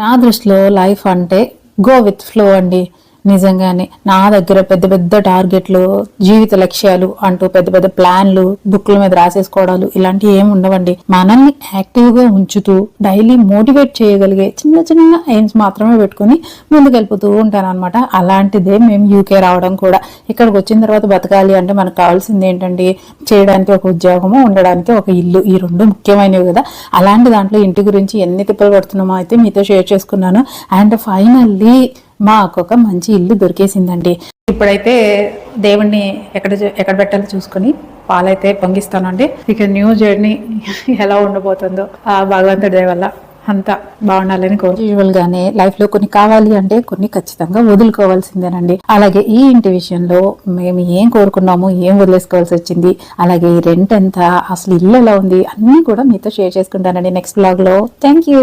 నా దృష్టిలో లైఫ్ అంటే గో విత్ ఫ్లో అండి. నిజంగానే నా దగ్గర పెద్ద పెద్ద టార్గెట్లు, జీవిత లక్ష్యాలు అంటూ పెద్ద పెద్ద ప్లాన్లు, బుక్ల మీద రాసేసుకోవడాలు ఇలాంటివి ఏమి ఉండవండి. మనల్ని యాక్టివ్ గా ఉంచుతూ డైలీ మోటివేట్ చేయగలిగే చిన్న చిన్న ఎయిమ్స్ మాత్రమే పెట్టుకుని ముందుకెళ్ళిపోతూ ఉంటాను అనమాట. అలాంటిదే మేము యూకే రావడం కూడా. ఇక్కడికి వచ్చిన తర్వాత బతకాలి అంటే మనకు కావాల్సింది ఏంటండి? చేయడానికి ఒక ఉద్యోగము, ఉండడానికి ఒక ఇల్లు. ఈ రెండు ముఖ్యమైనవి కదా. అలాంటి దాంట్లో ఇంటి గురించి ఎన్ని తిప్పలు పడుతున్నామో అయితే మీతో షేర్ చేసుకున్నాను. అండ్ ఫైనల్లీ మాకు ఒక మంచి ఇల్లు దొరికేసిందండి. ఇప్పుడైతే దేవుణ్ణి ఎక్కడ పెట్టాలో చూసుకుని పాలైతే పొంగిస్తానండి. ఇక న్యూ జర్నీ ఎలా ఉండబోతుందో ఆ భగవంతుడి దయ వల్ల అంతా బాగుండాలని యూజువల్ గానే లైఫ్ లో కొన్ని కావాలి అంటే కొన్ని ఖచ్చితంగా వదులుకోవాల్సిందేనండి. అలాగే ఈ ఇంటి విషయంలో మేము ఏం కోరుకున్నాము, ఏం వదిలేసుకోవాల్సి వచ్చింది, అలాగే ఈ రెంట్ ఎంత, అసలు ఇల్లు ఎలా ఉంది అన్ని కూడా మీతో షేర్ చేసుకుంటానండి నెక్స్ట్ బ్లాగ్ లో. Thank you.